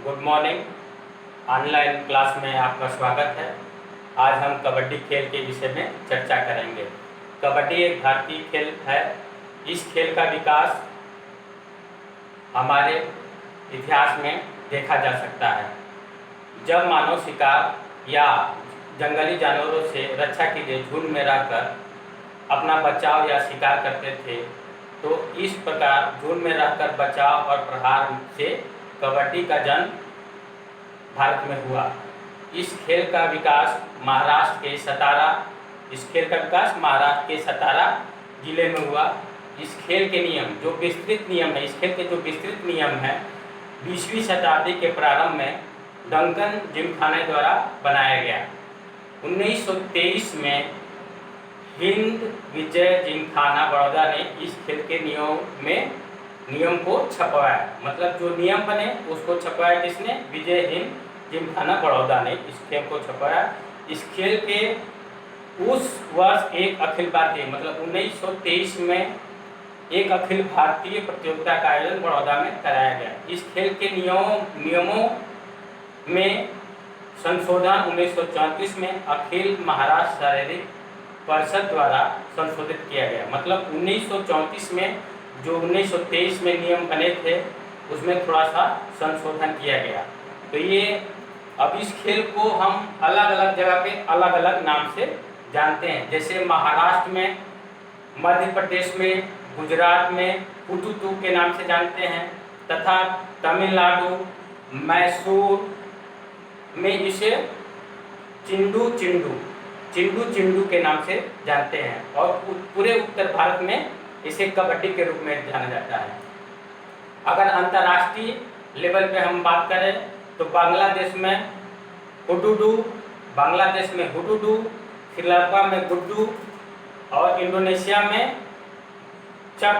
Good morning. Online class में आपका स्वागत है। आज हम कबड्डी खेल के विषय में चर्चा करेंगे। कबड्डी एक भारतीय खेल है। इस खेल का विकास हमारे इतिहास में देखा जा सकता है। जब मानव शिकार या जंगली जानवरों से रक्षा के लिए झुंड में रहकर अपना बचाव या शिकार करते थे, तो इस प्रकार झुंड में रहकर बचाव और प्रहार से कबड्डी का जन्म भारत में हुआ। इस खेल का विकास महाराष्ट्र के सतारा जिले में हुआ। इस खेल के नियम जो विस्तृत नियम है, इस खेल के जो विस्तृत नियम हैं 20वीं शताब्दी के प्रारंभ में डंकन जिमखाना द्वारा बनाया गया। 1923 में हिंद विजय जिमखाना बड़ौदा ने इस खेल के नियम को छपवाया। मतलब जो नियम बने उसको छपवाया किसने? विजय हिंद जिमखाना बड़ौदा ने इस खेल को छपवाया। इस खेल के उस वर्ष एक अखिल भारतीय मतलब 1923 में एक अखिल भारतीय प्रतियोगिता का आयोजन बड़ौदा में कराया गया। इस खेल के नियमों में संशोधन 1934 में अखिल महाराष्ट्र शारीरिक परिषद द्वारा संशोधित किया गया। मतलब 1934 में जो 1923 में नियम बने थे उसमें थोड़ा सा संशोधन किया गया। तो ये अब इस खेल को हम अलग अलग जगह पे अलग अलग नाम से जानते हैं। जैसे महाराष्ट्र में, मध्य प्रदेश में, गुजरात में हुतुतु के नाम से जानते हैं, तथा तमिलनाडु, मैसूर में इसे चिंडू चिंडू के नाम से जानते हैं। और पूरे उत्तर भारत में इसे कबड्डी के रूप में जाना जाता है। अगर अंतर्राष्ट्रीय लेवल पे हम बात करें तो बांग्लादेश में हुडुडू, श्रीलंका में गुड्डू और इंडोनेशिया में चक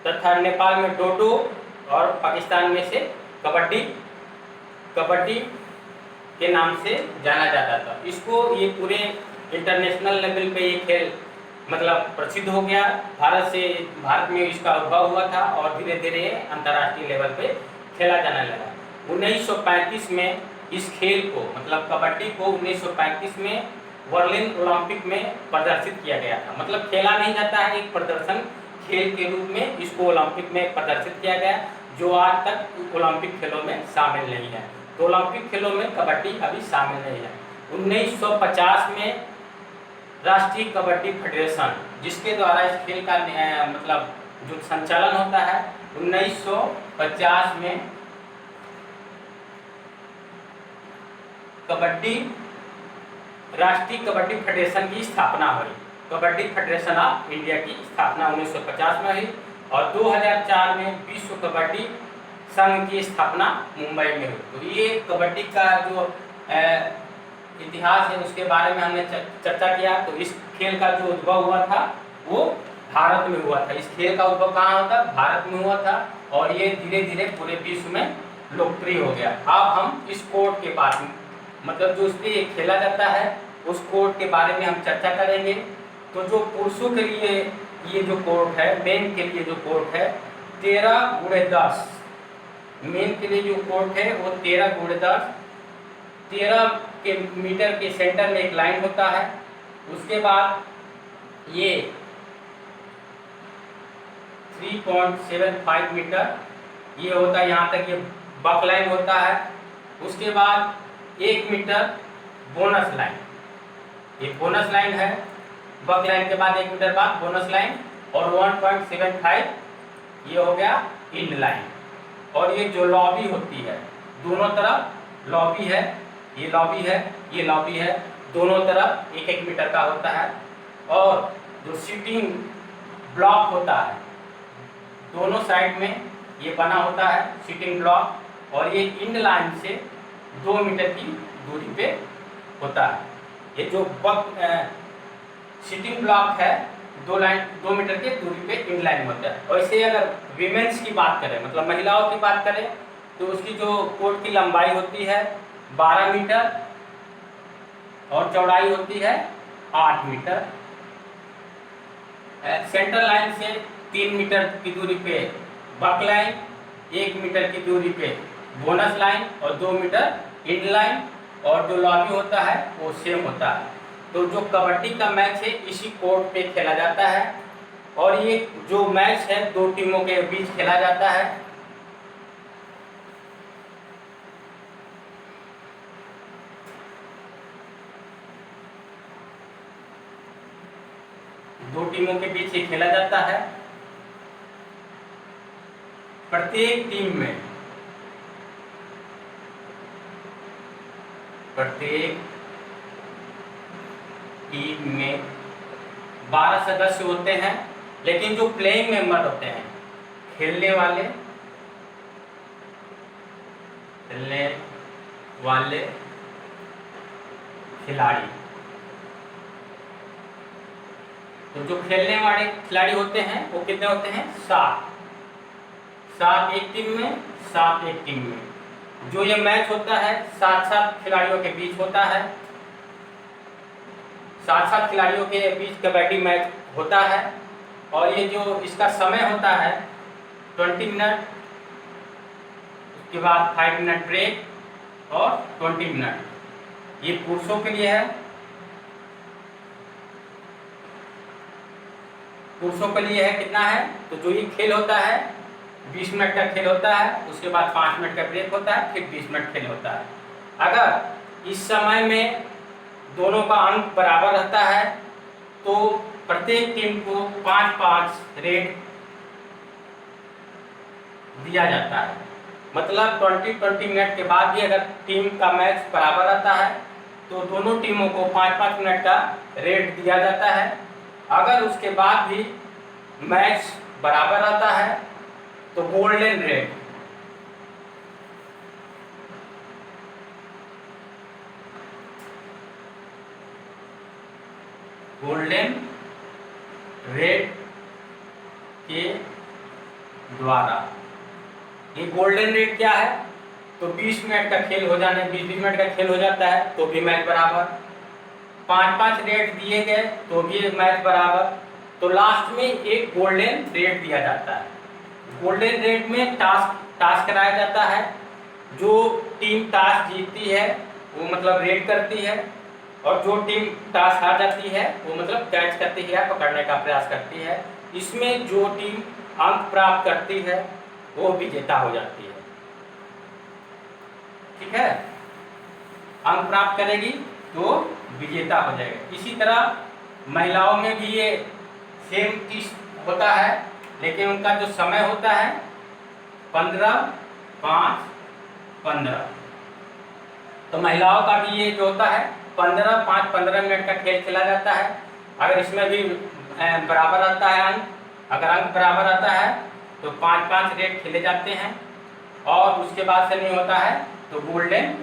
तथा नेपाल में डोडो और पाकिस्तान में से कबड्डी के नाम से जाना जाता था। इसको ये पूरे इंटरनेशनल लेवल पे ये खेल मतलब प्रसिद्ध हो गया। भारत में इसका उद्भव हुआ था और धीरे धीरे अंतर्राष्ट्रीय लेवल पे खेला जाने लगा। 1935 में इस खेल को मतलब कबड्डी को 1935 में बर्लिन ओलंपिक में प्रदर्शित किया गया था। मतलब खेला नहीं जाता है, एक प्रदर्शन खेल के रूप में इसको ओलंपिक में प्रदर्शित किया गया, जो आज तक ओलंपिक खेलों में शामिल नहीं है। तो ओलंपिक खेलों में कबड्डी अभी शामिल नहीं है। 1950 में राष्ट्रीय कबड्डी फेडरेशन, जिसके द्वारा इस खेल का मतलब जो संचालन होता है, 1950 में राष्ट्रीय कबड्डी फेडरेशन की स्थापना हुई। कबड्डी फेडरेशन ऑफ इंडिया की स्थापना 1950 में हुई और 2004 में विश्व कबड्डी संघ की स्थापना मुंबई में हुई। तो ये कबड्डी का जो इतिहास है उसके बारे में हमने चर्चा किया। तो इस खेल का जो उद्भव हुआ था वो भारत में हुआ था। इस खेल का उद्भव कहाँ हुआ था? भारत में हुआ था और ये धीरे धीरे पूरे विश्व में लोकप्रिय हो गया। अब हम इस कोर्ट के बारे में मतलब जो इसलिए ये खेला जाता है उस कोर्ट के बारे में हम चर्चा करेंगे। तो जो पुरुषों के लिए ये जो कोर्ट है, मेन के लिए जो कोर्ट है 13x10, मेन के लिए जो कोर्ट है वो 13x10, 13 मीटर के सेंटर में एक लाइन होता है। उसके बाद ये 3.75 मीटर ये होता है, यहाँ तक ये बक लाइन होता है। उसके बाद 1 मीटर बोनस लाइन, ये बोनस लाइन है। बक लाइन के बाद 1 मीटर बाद बोनस लाइन और 1.75 ये हो गया इंड लाइन। और ये जो लॉबी होती है दोनों तरफ लॉबी है, ये लॉबी है, ये लॉबी है, दोनों तरफ 1-1 मीटर का होता है। और जो सीटिंग ब्लॉक होता है दोनों साइड में ये बना होता है सीटिंग ब्लॉक, और ये इंड लाइन से 2 मीटर की दूरी पे होता है। ये जो सीटिंग ब्लॉक है 2 मीटर की दूरी पे इंड लाइन होता है। और इसे अगर विमेंस की बात करें मतलब महिलाओं की बात करें तो उसकी जो कोर्ट की लंबाई होती है 12 मीटर और चौड़ाई होती है 8 मीटर। सेंट्रल लाइन से 3 मीटर की दूरी पे बक लाइन, 1 मीटर की दूरी पे बोनस लाइन और 2 मीटर इन लाइन, और जो लॉबी होता है वो सेम होता है। तो जो कबड्डी का मैच है इसी कोर्ट पे खेला जाता है, और ये जो मैच है दो टीमों के बीच खेला जाता है। दो टीमों के बीच ये खेला जाता है। प्रत्येक टीम में 12 सदस्य होते हैं, लेकिन जो प्लेइंग मेंबर होते हैं, खेलने वाले खिलाड़ी, तो जो खेलने वाले खिलाड़ी होते हैं वो कितने होते हैं? 7 एक टीम में, 7 एक टीम में। जो ये मैच होता है 7 खिलाड़ियों के बीच होता है। 7 खिलाड़ियों के बीच कबड्डी मैच होता है, और ये जो इसका समय होता है 20 मिनट, उसके बाद 5 मिनट ब्रेक और 20 मिनट। ये पुरुषों के लिए है। पुरुषों के लिए है कितना है? तो जो ये खेल होता है 20 मिनट का खेल होता है, उसके बाद 5 मिनट का ब्रेक होता है, फिर 20 मिनट खेल होता है। अगर इस समय में दोनों का अंक बराबर रहता है तो प्रत्येक टीम को 5-5 रेड दिया जाता है। मतलब 20 मिनट के बाद भी अगर टीम का मैच बराबर रहता है तो दोनों टीमों को 5-5 मिनट का रेड दिया जाता है। अगर उसके बाद भी मैच बराबर रहता है तो गोल्डन रेड, के द्वारा। ये गोल्डन रेड क्या है? तो 20 मिनट का खेल हो जाने, 20-20 मिनट का खेल हो जाता है तो भी मैच बराबर, 5-5 रेड दिए गए तो भी मैच बराबर, तो लास्ट में एक गोल्डन रेड दिया जाता है। गोल्डन रेड में टास्क कराया जाता है। जो टीम टास्क जीतती है वो मतलब रेड करती है, और जो टीम टास्क हार जाती है वो मतलब कैच करती है या पकड़ने का प्रयास करती है। इसमें जो टीम अंक प्राप्त करती है वो विजेता हो जाती है। ठीक है, अंक प्राप्त करेगी तो विजेता हो जाएगा। इसी तरह महिलाओं में भी ये सेम चीज होता है, लेकिन उनका जो समय होता है 15-5-15। तो महिलाओं का भी ये जो होता है 15-5-15 मिनट का खेल खेला जाता है। अगर इसमें भी बराबर आता है अंक, अगर अंक बराबर आता है तो 5-5 रेड खेले जाते हैं, और उसके बाद से नहीं होता है तो गोल्डन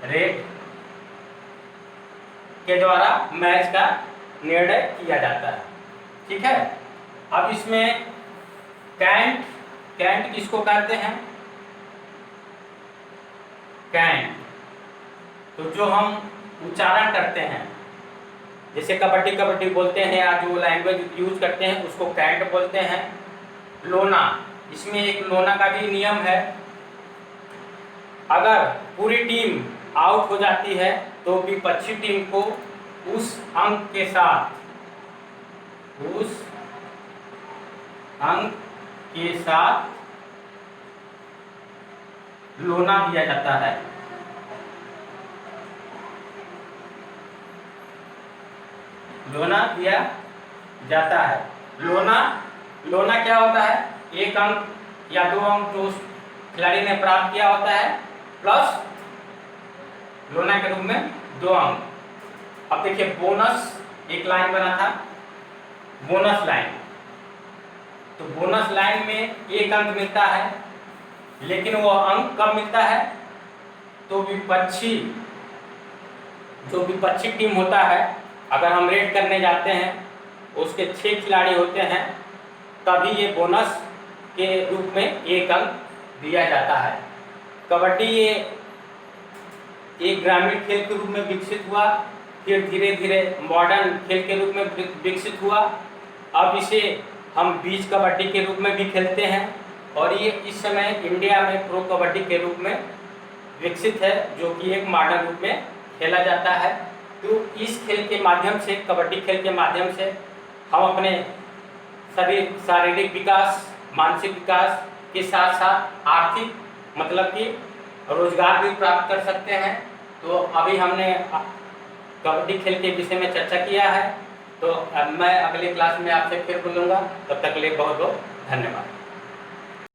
रेड के द्वारा मैच का निर्णय किया जाता है। ठीक है, अब इसमें कैंट किसको कहते हैं? कैंट, तो जो हम उच्चारण करते हैं, जैसे कबड्डी बोलते हैं, या जो लैंग्वेज यूज करते हैं उसको कैंट बोलते हैं। लोना, इसमें एक लोना का भी नियम है। अगर पूरी टीम आउट हो जाती है तो विपक्षी टीम को उस अंक के साथ लोना दिया जाता है। लोना दिया जाता है। लोना क्या होता है? एक अंक या 2 अंक जो खिलाड़ी ने प्राप्त किया होता है, प्लस लोना के रूप में 2 अंक। अब देखिए बोनस एक लाइन बना था, बोनस लाइन, तो बोनस लाइन में 1 अंक मिलता है, लेकिन वो अंक कब मिलता है? तो जो विपक्षी टीम होता है, अगर हम रेड करने जाते हैं, उसके 6 खिलाड़ी होते हैं, तभी ये बोनस के रूप में 1 अंक दिया जाता है। कबड्डी ये एक ग्रामीण खेल के रूप में विकसित हुआ, फिर धीरे धीरे मॉडर्न खेल के रूप में विकसित हुआ। अब इसे हम बीच कबड्डी के रूप में भी खेलते हैं, और ये इस समय इंडिया में प्रो कबड्डी के रूप में विकसित है, जो कि एक मॉडर्न रूप में खेला जाता है। तो इस खेल के माध्यम से, कबड्डी खेल के माध्यम से हम अपने सभी शारीरिक विकास, मानसिक विकास के साथ साथ आर्थिक मतलब कि रोजगार भी प्राप्त कर सकते हैं। तो अभी हमने कबड्डी खेल के विषय में चर्चा किया है, तो अब मैं अगले क्लास में आपसे फिर बोलूँगा। तब तक के लिए बहुत बहुत धन्यवाद।